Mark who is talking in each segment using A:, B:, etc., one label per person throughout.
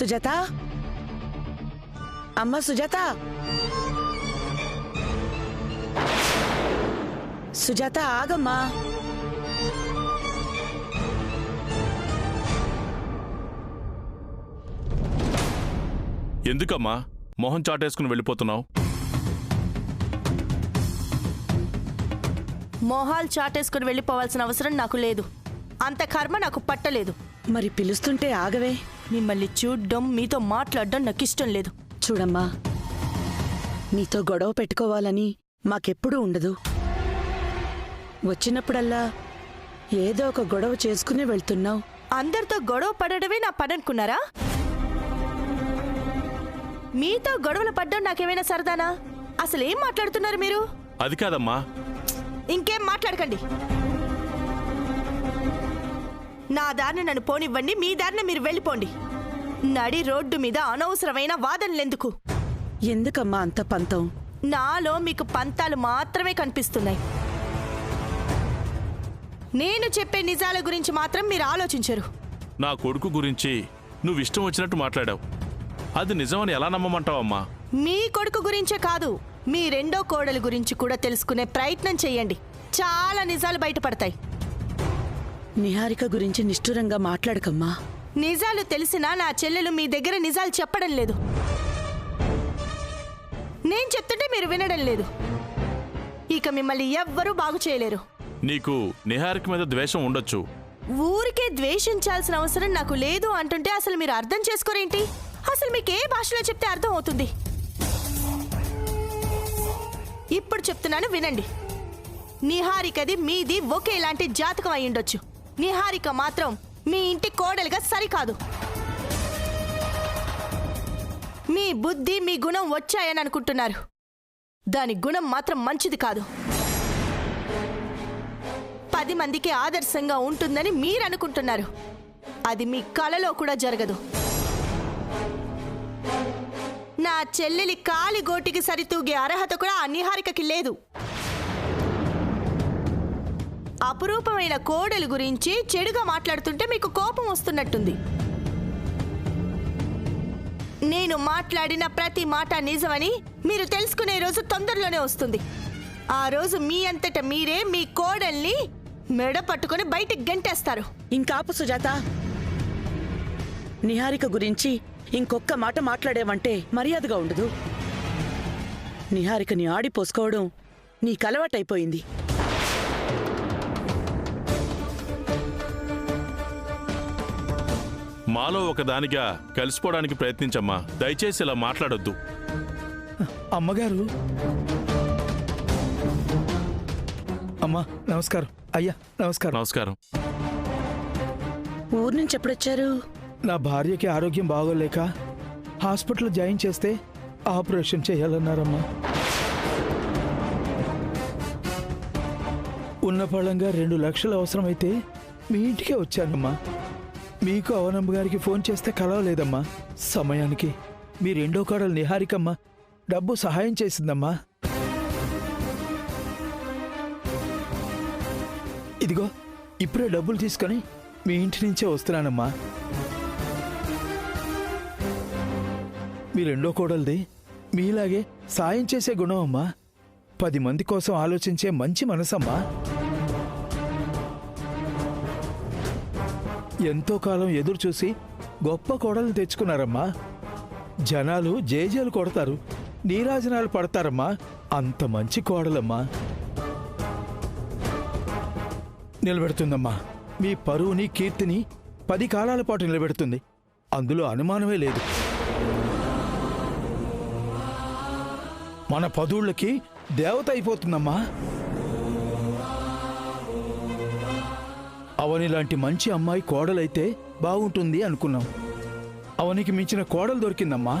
A: సుజాత, అమ్మ సుజాత, సుజాత ఆగమ్మా.
B: ఎందుకమ్మా మొహం చాటేసుకుని వెళ్ళిపోతున్నావు?
C: మొహాలు చాటేసుకుని వెళ్ళిపోవాల్సిన అవసరం నాకు లేదు. అంత కర్మ నాకు పట్టలేదు.
A: మరి పిలుస్తుంటే ఆగవే.
C: మిమ్మల్ని చూడ్డం, మీతో మాట్లాడడం నాకు ఇష్టం లేదు.
A: చూడమ్మా, నీతో గొడవ పెట్టుకోవాలని మాకెప్పుడూ ఉండదు. వచ్చినప్పుడల్లా ఏదో ఒక గొడవ చేసుకుని వెళ్తున్నావు.
C: అందరితో గొడవ పడడమే నా పని అనుకున్నారా? మీతో గొడవలు పడ్డం నాకేమైనా సరదానా? అసలు ఏం మాట్లాడుతున్నారు మీరు?
B: అది కాదమ్మా.
C: ఇంకేం మాట్లాడకండి. నా దారిని నన్ను పోనివ్వండి, మీ దారిని మీరు వెళ్ళిపోండి. నడి రోడ్డు మీద అనవసరమైన వాదనలెందుకు?
A: ఎందుకమ్మా అంత పంతం?
C: నాలో మీకు పంతాలు మాత్రమే కనిపిస్తున్నాయి. నేను చెప్పే నిజాల గురించి మాత్రం మీరు ఆలోచించరు.
B: నా కొడుకు గురించి నువ్వు ఇష్టం వచ్చినట్టు మాట్లాడావు. అది నిజమని ఎలా నమ్మమంటావమ్మా?
C: మీ కొడుకు గురించే కాదు, మీ రెండో కోడలి గురించి కూడా తెలుసుకునే ప్రయత్నం చెయ్యండి. చాలా నిజాలు బయటపడతాయి.
A: నిహారిక గురించి నిష్ఠురంగా మాట్లాడకమ్మా.
C: నిజాలు తెలిసినా నా చెల్లెలు మీ దగ్గర నిజాలు చెప్పడం లేదు. నేను చెప్తుంటే మీరు వినడం లేదు. ఇక మిమ్మల్ని ఎవ్వరూ బాగు చేయలేరు.
B: నీకు నిహారిక మీద ద్వేషం ఉండొచ్చు.
C: ఊరికే ద్వేషించాల్సిన అవసరం నాకు లేదు అంటుంటే అసలు మీరు అర్థం చేసుకోరేంటి? అసలు మీకు ఏ భాషలో చెప్తే అర్థం అవుతుంది? ఇప్పుడు చెప్తున్నాను, వినండి. నిహారికది మీది ఒకేలాంటి జాతకం అయి ఉండొచ్చు. నిహారిక మాత్రం మీ ఇంటి కోడలుగా సరికాదు. మీ బుద్ధి, మీ గుణం వచ్చాయని అనుకుంటున్నారు. దాని గుణం మాత్రం మంచిది కాదు. 10 మందికి ఆదర్శంగా ఉంటుందని మీరు అనుకుంటున్నారు. అది మీ కలలో కూడా జరగదు. నా చెల్లెలి కాలి గోటికి సరితూగే అర్హత కూడా ఆ నిహారికకి లేదు. అపురూపమైన కోడలు గురించి చెడుగా మాట్లాడుతుంటే మీకు కోపం వస్తున్నట్టుంది. నేను మాట్లాడిన ప్రతి మాట నిజమని మీరు తెలుసుకునే రోజు తొందరలోనే వస్తుంది. ఆ రోజు మీ అంతట మీరే మీ కోడల్ని మెడ పట్టుకొని బయటికి గెంటేస్తారు.
A: ఇంకాపు సుజాత. నిహారిక గురించి ఇంకొక్క మాట మాట్లాడేవంటే మర్యాదగా ఉండదు. నిహారికని ఆడిపోసుకోవడం నీకలవాటైపోయింది.
B: మాలో ఒకదానిగా కలిసిపోవడానికి ప్రయత్నించమ్మా. దయచేసి ఇలా మాట్లాడొద్దు.
D: అమ్మగారు. అమ్మా నమస్కారం. అయ్యా నమస్కారం.
B: నమస్కారం.
A: ఊరు నుంచి ఎప్పుడొచ్చారు?
D: నా భార్యకి ఆరోగ్యం బాగోలేక హాస్పిటల్ జాయిన్ చేస్తే ఆపరేషన్ చేయాలన్నారమ్మా. ఉన్న పళంగా 2 లక్షలు అవసరమైతే మీ ఇంటికే వచ్చానమ్మా. మీకు అవనమ్మ గారికి ఫోన్ చేస్తే కలవలేదమ్మా. సమయానికి మీ రెండో కోడలు నిహారికమ్మ డబ్బు సహాయం చేసిందమ్మా. ఇదిగో ఇప్పుడే డబ్బులు తీసుకొని మీ ఇంటి నుంచే వస్తున్నానమ్మా. మీ రెండో కోడలిది మీలాగే సాయం చేసే గుణం అమ్మా. 10 మంది కోసం ఆలోచించే మంచి మనసమ్మా. ఎంతో కాలం ఎదురు చూసి గొప్ప కోడలు తెచ్చుకున్నారమ్మా. జనాలు జేజేలు కొడతారు, నీరాజనాలు పడతారమ్మా. అంత మంచి కోడలమ్మా. నిలబెడుతుందమ్మా. మీ పరువుని, కీర్తిని 10 కాలాల పాటు నిలబెడుతుంది. అందులో అనుమానమే లేదు. మన పదుళ్ళకి దేవత అయిపోతుందమ్మా. అవని లాంటి మంచి అమ్మాయి కోడలైతే బాగుంటుంది అనుకున్నాం. అవనికి మించిన కోడలు దొరికిందమ్మా.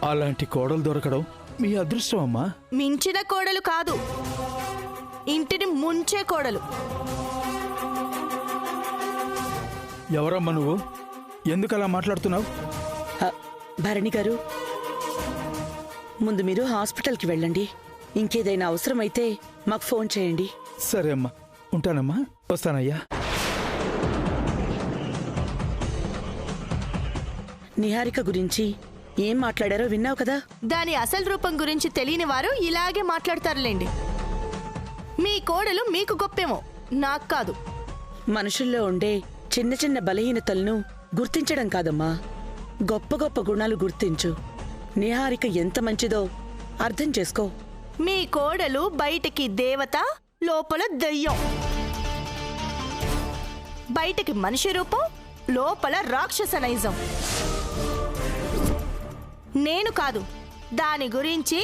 D: అలాంటి కోడలు దొరకడం మీ అదృష్టం అమ్మా.
C: మించిన కోడలు కాదు, ఇంటిని ముంచే కోడలు.
D: ఎవరమ్మా నువ్వు? ఎందుకు అలా మాట్లాడుతున్నావు?
A: భరణి గారు, ముందు మీరు హాస్పిటల్కి వెళ్ళండి. ఇంకేదైనా అవసరమైతే మాకు ఫోన్ చేయండి.
D: సరే అమ్మా, ఉంటానమ్మా. వస్తానయ్యా.
A: నిహారిక గురించి ఏం మాట్లాడారో విన్నావు కదా.
C: దాని అసలు రూపం గురించి తెలియని వారు ఇలాగే మాట్లాడతారులేండి. మీ కోడలు మీకు గొప్పేమో, నాకు కాదు.
A: మనుషుల్లో ఉండే చిన్న చిన్న బలహీనతలను గుర్తించడం కాదమ్మా, గొప్ప గొప్ప గుణాలు గుర్తించు. నిహారిక ఎంత మంచిదో అర్థం చేసుకో.
C: మీ కోడలు బయటికి దేవత, లోపల దయ్యం. బయటికి మనిషి రూపం, లోపల రాక్షస నైజం. నేను కాదు, దాని గురించి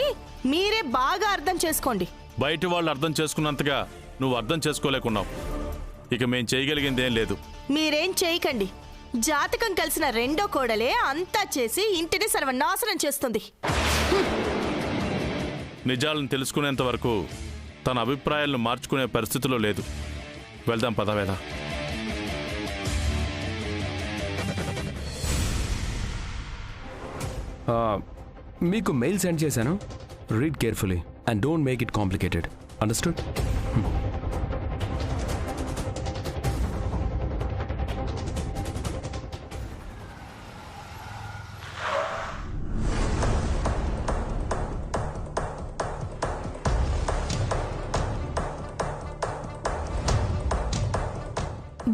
C: మీరే బాగా అర్థం చేసుకోండి.
B: బయట వాళ్ళు అర్థం చేసుకున్నంతగా నువ్వు అర్థం చేసుకోలేకున్నావు. ఇక మేం చేయగలిగింది ఏం లేదు.
C: మీరేం చేయకండి. జాతకం కలిసిన రెండో కోడలే అంతా చేసి ఇంటిని సర్వనాశనం చేస్తుంది.
B: నిజాలను తెలుసుకునేంత వరకు తన అభిప్రాయాలను మార్చుకునే పరిస్థితిలో లేదు. వెళ్దాం పదవేద.
E: మీకు మెయిల్ సెండ్ చేశాను. Read carefully and don't make it complicated. Understood?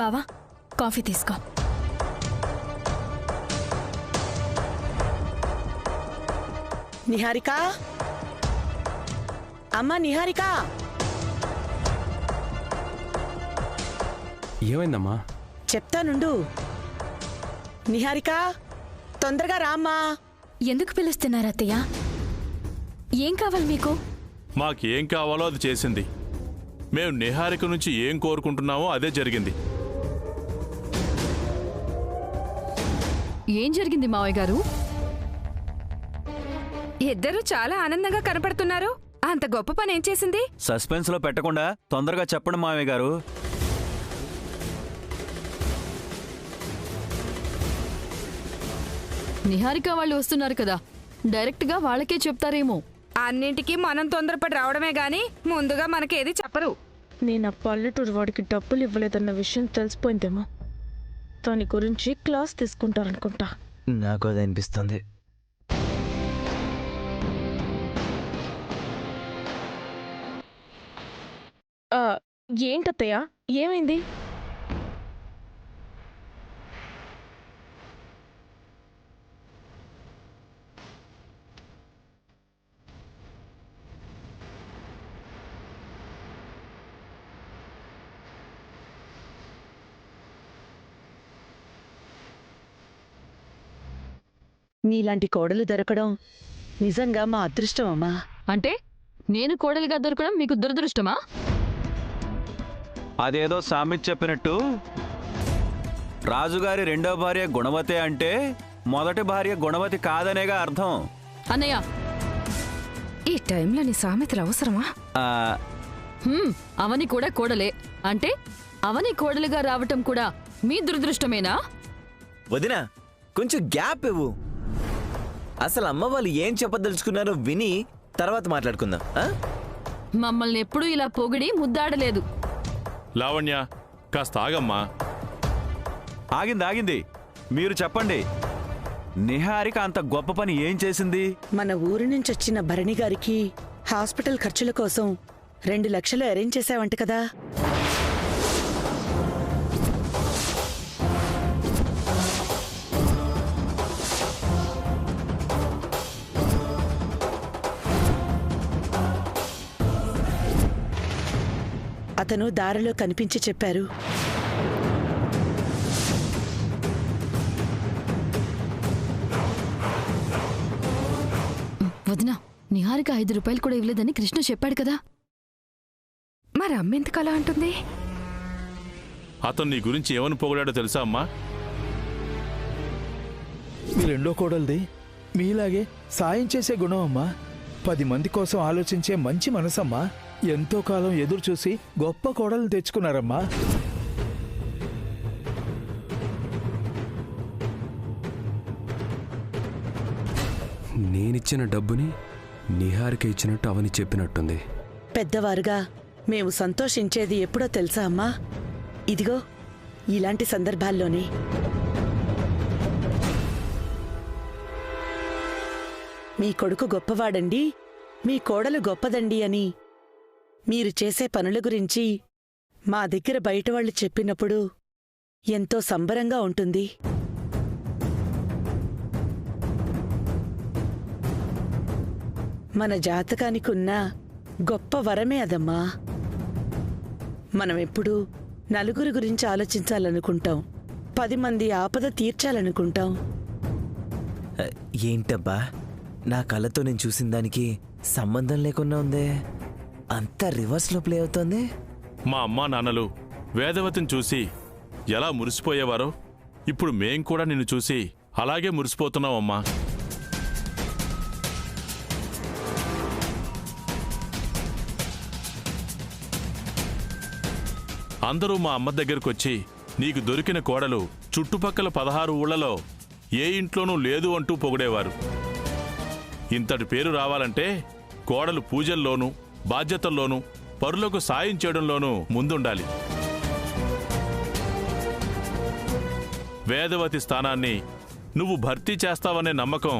F: బావా, కాఫీ తీసుకో.
A: నిహారిక, అమ్మా నిహారిక.
E: ఏమైందమ్మా?
A: చెప్తానుండు. నిహారిక, తొందరగా రామ్మా.
F: ఎందుకు పిలుస్తున్నారు అత్తయ్య? ఏం కావాలి మీకు?
B: మాకేం కావాలో అది చేసింది. మేము నిహారిక నుంచి ఏం కోరుకుంటున్నామో అదే జరిగింది.
G: ఏం జరిగింది మావయ్య గారు? ఇద్దరు చాలా ఆనందంగా కనపడుతున్నారు. అంత గొప్ప పని ఏం చేసింది?
H: సస్పెన్స్ లో పెట్టకుండా తొందరగా చెప్పండి మామయ్య గారు.
G: నిహారిక వాళ్ళు వస్తున్నారు కదా, డైరెక్ట్ గా వాళ్ళకే చెప్తారేమో.
I: అన్నింటికి మనం తొందరపడి రావడమే గాని ముందుగా మనకేది చెప్పరు.
J: నేను ఆ పల్లెటూరు వాడికి డబ్బులు ఇవ్వలేదన్న విషయం తెలిసిపోయిందేమో. దాని గురించి క్లాస్ తీసుకుంటారనుకుంటా.
H: నాకు అది అనిపిస్తుంది.
J: ఏంటత్తయ్య, ఏమైంది?
A: నీలాంటి కోడలు దొరకడం నిజంగా మా అదృష్టం అమ్మా.
G: అంటే నేను కోడలిగా దొరకడం మీకు దురదృష్టమా?
H: అదేదో సామెత చెప్పినట్టు రాజుగారి రెండో భార్య గుణవతే అంటే మొదటి భార్య గుణవతి కాదనేగా అర్థం.
G: అన్నయ్య,
I: ఈ టైంలో నీ సామెతలు అవసరమా?
H: ఆ,
G: అవని కూడా కోడలే అంటే అవని కోడలిగా రావటం కూడా మీ దురదృష్టమేనా?
K: వదినా, కొంచెం గ్యాప్ ఇవ్వు. అసలు అమ్మ వాళ్ళు ఏం చెప్పదలుచుకున్నారో విని తర్వాత మాట్లాడుకుందాం.
G: మమ్మల్ని ఎప్పుడూ ఇలా పొగిడి ముద్దాడలేదు.
B: లావణ్య, కాస్త ఆగమ్మా.
H: ఆగింది. మీరు చెప్పండి, నిహారిక అంత గొప్ప పని ఏం చేసింది?
A: మన ఊరి నుంచి వచ్చిన భరణి గారికి హాస్పిటల్ ఖర్చుల కోసం 2 లక్షలు అరేంజ్ చేశావంట కదా. అతను దారిలో కనిపించి చెప్పారు.
G: వదినా, నిహారిక 5 రూపాయలు కూడా ఇవ్వలేదని కృష్ణ చెప్పాడు కదా.
I: మరి అమ్మెందుకు అలా అంటుంది?
B: అతను నీ గురించి ఏమని పొగిడాడో తెలుసా అమ్మా?
D: మీ రెండో కోడలిది మీలాగే సాయం చేసే గుణం అమ్మా. 10 మంది కోసం ఆలోచించే మంచి మనసమ్మా. ఎంతో కాలం ఎదురు చూసి గొప్ప కోడలు తెచ్చుకున్నారమ్మా.
E: నేనిచ్చిన డబ్బుని నిహారిక ఇచ్చినట్టు అవని చెప్పినట్టుంది.
A: పెద్దవారుగా మేము సంతోషించేది ఎప్పుడో తెలుసా అమ్మా? ఇదిగో ఇలాంటి సందర్భాల్లోనే. మీ కొడుకు గొప్పవాడండి, మీ కోడలు గొప్పదండి అని మీరు చేసే పనుల గురించి మా దగ్గర బయటవాళ్లు చెప్పినప్పుడు ఎంతో సంబరంగా ఉంటుంది. మన జాతకానికున్న గొప్ప వరమే అదమ్మా. మనమెప్పుడూ నలుగురి గురించి ఆలోచించాలనుకుంటాం, 10 మంది ఆపద తీర్చాలనుకుంటాం.
K: ఏంటబ్బా, నా కళ్ళతో నేను చూసిన దానికి సంబంధం లేకుండా ఉందే, అంతా రివర్స్లో ప్లే అవుతోంది.
B: మా అమ్మా నాన్నలు వేదవతిని చూసి ఎలా మురిసిపోయేవారో ఇప్పుడు మేం కూడా నిన్ను చూసి అలాగే మురిసిపోతున్నావమ్మా. అందరూ మా అమ్మ దగ్గరకొచ్చి నీకు దొరికిన కోడలు చుట్టుపక్కల 16 ఊళ్ళలో ఏ ఇంట్లోనూ లేదు అంటూ పొగిడేవారు. ఇంతటి పేరు రావాలంటే కోడలు పూజల్లోనూ బాధ్యతల్లోనూ పరులకు సాయం చేయడంలోనూ ముందుండాలి. వేదవతి స్థానాన్ని నువ్వు భర్తీ చేస్తావనే నమ్మకం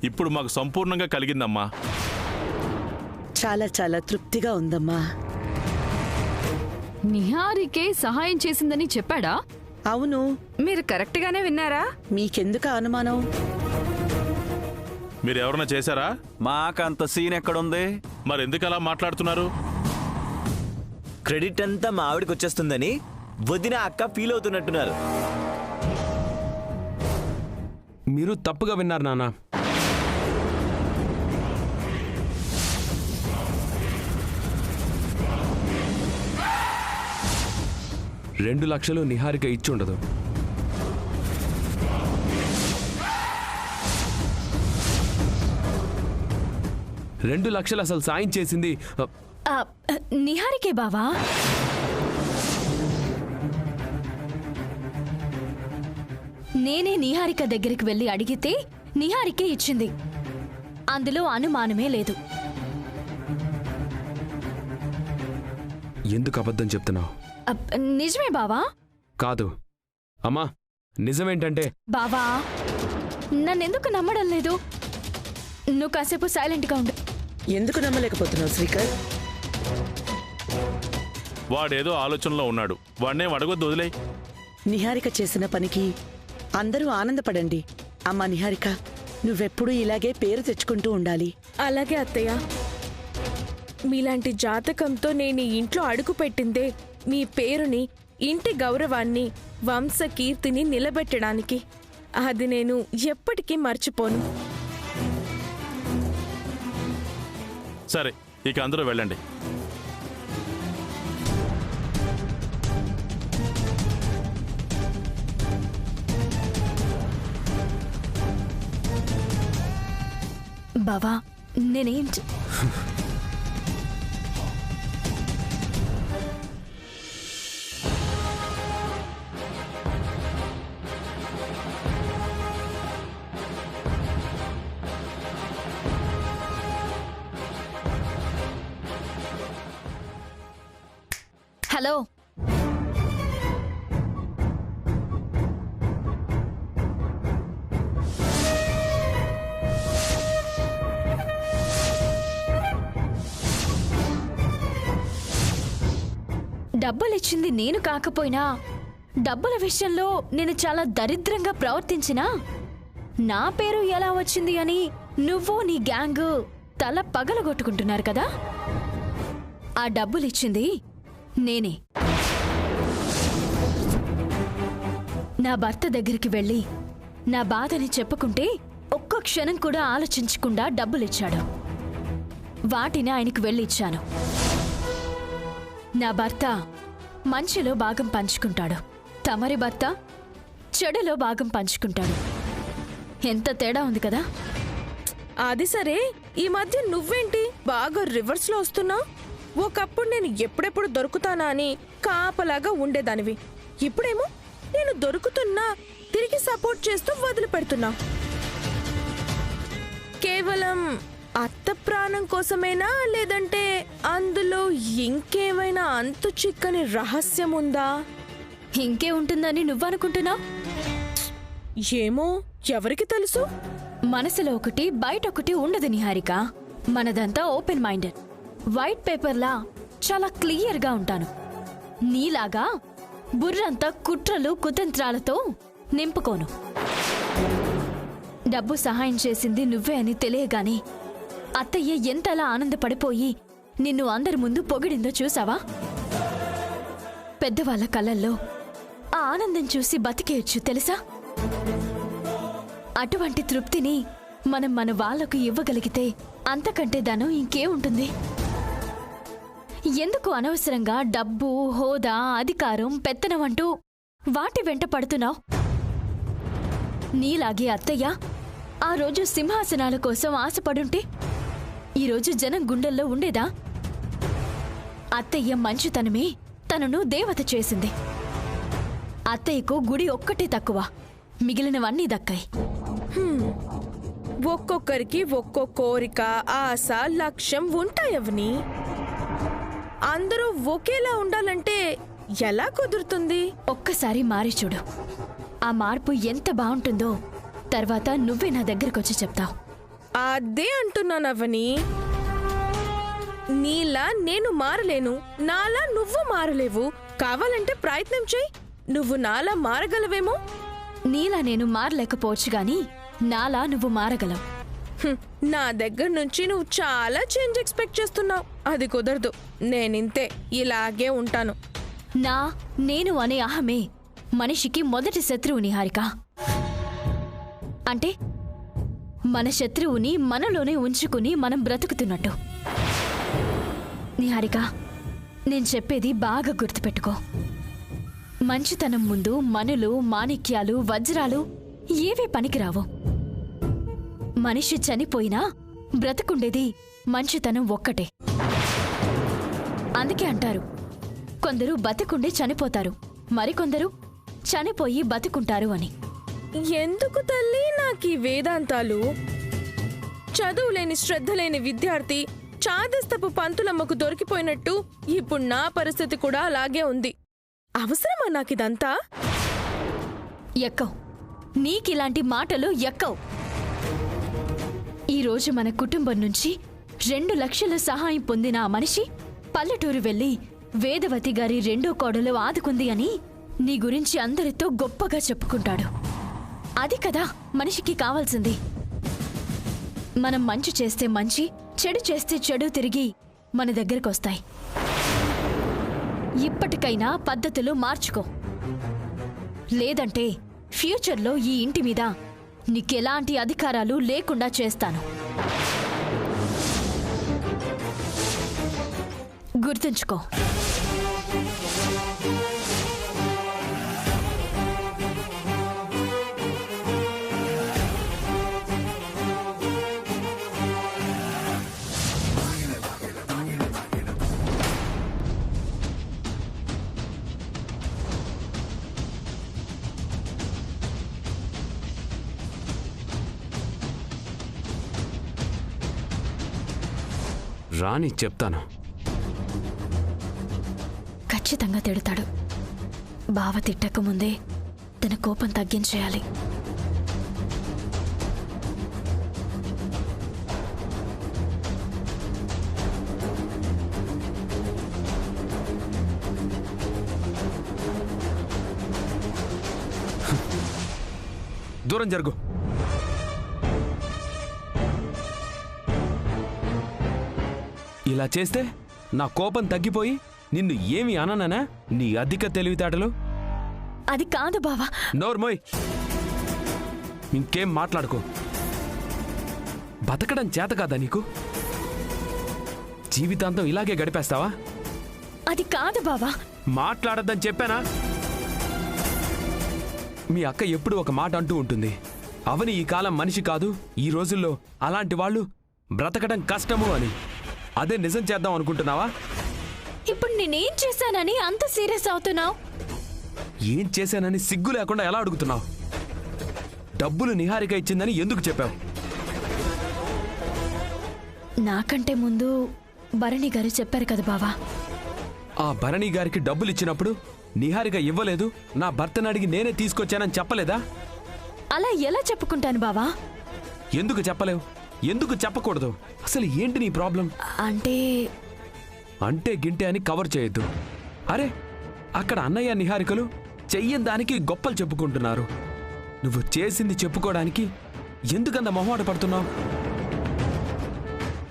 B: ఇప్పుడు మాకు సంపూర్ణంగా కలిగిందమ్మా.
A: చాలా చాలా తృప్తిగా ఉందమ్మా.
G: నిహారికే సహాయం చేసిందని చెప్పాడా?
A: అవును.
I: మీరు కరెక్ట్ గానే విన్నారా?
A: మీకెందుకు అనుమానం?
B: మీరెవరన్నా చేశారా?
H: మాకంత సీన్ ఎక్కడుంది?
B: మరెందుకు అలా మాట్లాడుతున్నారు?
K: క్రెడిట్ అంతా మా ఆవిడకి వచ్చేస్తుందని వదిన అక్క ఫీల్ అవుతున్నట్టున్నారు.
E: మీరు తప్పుగా విన్నారు నాన్న. $2 లక్షలు నిహారిక ఇచ్చుండదు. $2 లక్షలు అసలు సాయం చేసింది
F: నిహారికే బావా. నేనే నిహారిక దగ్గరికి వెళ్ళి అడిగితే నిహారికే ఇచ్చింది. అందులో అనుమానమే లేదు.
E: ఎందుకు అబద్ధం చెప్తున్నావు?
F: నిజమే బావా.
E: కాదు అమ్మా, నిజమేంటంటే
F: బావా, నన్నెందుకు నమ్మడం లేదు? నువ్వు కాసేపు సైలెంట్గా ఉండు.
A: ఎందుకు నమ్మలేకపోతున్నావు శ్రీకర్?
B: వాడేదో ఆలోచనలో ఉన్నాడు, వాడినే అడగొద్దు, వదిలే.
A: నిహారిక చేసిన పనికి అందరూ ఆనందపడండి. అమ్మా నిహారిక, నువ్వెప్పుడూ ఇలాగే పేరు తెచ్చుకుంటూ ఉండాలి.
J: అలాగే అత్తయ్య. మీలాంటి జాతకంతో నేను ఈ ఇంట్లో అడుగు పెట్టిందే మీ పేరుని, ఇంటి గౌరవాన్ని, వంశకీర్తిని నిలబెట్టడానికి. అది నేను ఎప్పటికీ మర్చిపోను.
B: సరే, ఇక అందరూ వెళ్ళండి.
F: బావా, నేనేం హలో, డబ్బులిచ్చింది నేను కాకపోయినా డబ్బుల విషయంలో నేను చాలా దరిద్రంగా ప్రవర్తించినా నా పేరు ఎలా వచ్చింది అని నువ్వు నీ గ్యాంగ్ తల పగలగొట్టుకుంటున్నారు కదా. ఆ డబ్బులిచ్చింది నేనే. నా భర్త దగ్గరికి వెళ్ళి నా బాధని చెప్పుకుంటే ఒక్క క్షణం కూడా ఆలోచించకుండా డబ్బులిచ్చాడు. వాటిని ఆయనకు వెళ్ళిచ్చాను. నా భర్త మంచిలో భాగం పంచుకుంటాడు, తమరి భర్త చెడులో భాగం పంచుకుంటాడు. ఎంత తేడా ఉంది కదా.
J: అది సరే, ఈ మధ్య నువ్వేంటి బాగా రివర్స్లో వస్తున్నావు? ఒకప్పుడు నేను ఎప్పుడెప్పుడు దొరుకుతానా అని కాపలాగా ఉండేదానివి. ఇప్పుడేమో నేను దొరుకుతున్నా తిరిగి సపోర్ట్ చేస్తూ వదిలిపెడుతున్నా. కేవలం అత్త ప్రాణం కోసమేనా, లేదంటే అందులో ఇంకేమైనా అంతు చిక్కని రహస్యం ఉందా?
F: ఇంకే ఉంటుందని నువ్వనుకుంటున్నావు?
J: ఏమో, ఎవరికి తెలుసు?
F: మనసులో ఒకటి బయట ఒకటి ఉండదు నిహారిక. మనదంతా ఓపెన్ మైండెడ్. వైట్ పేపర్లా చాలా క్లియర్గా ఉంటాను. నీలాగా బుర్రంతా కుట్రలు కుతంత్రాలతో నింపుకోను. డబ్బు సహాయం చేసింది నువ్వే అని తెలియగానే అత్తయ్య ఎంతలా ఆనందపడిపోయి నిన్ను అందరి ముందు పొగిడిందో చూసావా? పెద్దవాళ్ల కళ్ళల్లో ఆ ఆనందం చూసి బతికేయచ్చు తెలుసా? అటువంటి తృప్తిని మనం మన వాళ్లకు ఇవ్వగలిగితే అంతకంటే ధనం ఇంకే ఉంటుంది? ఎందుకు అనవసరంగా డబ్బు, హోదా, అధికారం, పెత్తనం అంటూ వాటి వెంట పడుతున్నావు? నీలాగే అత్తయ్య ఆ రోజు సింహాసనాల కోసం ఆశపడుంటే ఈరోజు జనం గుండెల్లో ఉండేదా? అత్తయ్య మంచితనమే తనను దేవత చేసింది. అత్తయ్యకు గుడి ఒక్కటే తక్కువ, మిగిలినవన్నీ దక్కాయి.
J: ఒక్కొక్కరికి ఒక్కో కోరిక, ఆశ, లక్ష్యం ఉంటాయవని. అందరూ ఒకేలా ఉండాలంటే ఎలా కుదురుతుంది?
F: ఒక్కసారి మారి చూడు. ఆ మార్పు ఎంత బాగుంటుందో తర్వాత నువ్వే నా దగ్గరకొచ్చి చెప్తావు.
J: అదే అంటున్నానవని. నీలా నేను మారలేను, నాలా నువ్వు మారలేవు. కావాలంటే ప్రయత్నం చెయ్యి, నువ్వు నాలా మారగలవేమో.
F: నీలా నేను మారలేకపోవచ్చు గాని నాలా నువ్వు మారగలవు.
J: నా దగ్గర నుంచి నువ్వు చాలా చేంజ్ ఎక్స్పెక్ట్ చేస్తున్నావు. అది కుదరదు. నేనింతే, ఇలాగే ఉంటాను.
F: నేను అనే అహమే మనిషికి మొదటి శత్రువు నిహారిక. అంటే మన శత్రువుని మనలోనే ఉంచుకుని మనం బ్రతుకుతున్నట్టు. నిహారిక, నేను చెప్పేది బాగా గుర్తుపెట్టుకో. మంచితనం ముందు మనులు, మాణిక్యాలు, వజ్రాలు ఏవీ పనికిరావు. మనిషి చనిపోయినా బ్రతుకుండేది మంచితనం ఒక్కటే. అందుకే అంటారు, కొందరు బతికుండి చనిపోతారు, మరికొందరు చనిపోయి బతికుంటారు అని.
J: ఎందుకు తల్లి నాకీ వేదాంతాలు? చదువులేని శ్రద్ధలేని విద్యార్థి చాదస్తపు పంతులమ్మకు దొరికిపోయినట్టు ఇప్పుడు నా పరిస్థితి కూడా అలాగే ఉంది. అవసరమా నాకిదంతా?
F: ఎక్కవ్, నీకిలాంటి మాటలు ఎక్కవ్. ఈరోజు మన కుటుంబం నుంచి 2 లక్షల సహాయం పొందిన ఆ మనిషి పల్లెటూరు వెళ్లి వేదవతి గారి 2వ కోడలు ఆదుకుంది అని నీ గురించి అందరితో గొప్పగా చెప్పుకుంటాడు. అది కదా మనిషికి కావాల్సింది. మనం మంచి చేస్తే మంచి, చెడు చేస్తే చెడు తిరిగి మన దగ్గరకొస్తాయి. ఇప్పటికైనా పద్ధతులు మార్చుకో, లేదంటే ఫ్యూచర్లో ఈ ఇంటి మీద నీకెలాంటి అధికారాలు లేకుండా చేస్తాను. గుర్తుంచుకో.
E: రాని చెప్తాను.
F: ఖచ్చితంగా తిడతాడు. బావ తిట్టకముందే తన కోపం తగ్గించేయాలి.
E: దూరం జరుగు. ఇలా చేస్తే నా కోపం తగ్గిపోయి నిన్ను ఏమి అననా? నీ అధిక తెలివితేటలు.
F: అది కాదు బావా.
E: నోర్మోయ్, ఇంకేం మాట్లాడుకో. బతకడం చేత కాదా నీకు? జీవితాంతం ఇలాగే గడిపేస్తావా?
F: అది కాదు బావా.
E: మాట్లాడద్దని చెప్పానా? మీ అక్క ఎప్పుడు ఒక మాట అంటూ ఉంటుంది, అవని ఈ కాలం మనిషి కాదు, ఈ రోజుల్లో అలాంటి వాళ్ళు బ్రతకడం కష్టము అని. అదే నిజం చేద్దాం అనుకుంటున్నావా?
F: ఇప్పుడు నేనేం చేశానని అంత సీరియస్ అవుతున్నావు?
E: ఏం చేశానని సిగ్గు లేకుండా ఎలా అడుగుతున్నావు? డబ్బులు నిహారిక ఇచ్చిందని ఎందుకు చెప్పావు?
F: నాకంటే ముందు భరణి గారు చెప్పారు కదా బావా.
E: ఆ భరణి గారికి డబ్బులు ఇచ్చినప్పుడు నిహారిక ఇవ్వలేదు, నా భర్తను అడిగి నేనే తీసుకొచ్చానని చెప్పలేదా?
F: అలా ఎలా చెప్పుకుంటాను బావా?
E: ఎందుకు చెప్పలేవు? ఎందుకు చెప్పకూడదు? అసలు ఏంటి నీ ప్రాబ్లం? అంటే గింటే అని కవర్ చేయొద్దు. అరే, అక్కడ అన్నయ్య నిహారికలు చెయ్యని దానికి గొప్పలు చెప్పుకుంటున్నారు. నువ్వు చేసింది చెప్పుకోవడానికి ఎందుకంత మొహమాట పడుతున్నావు?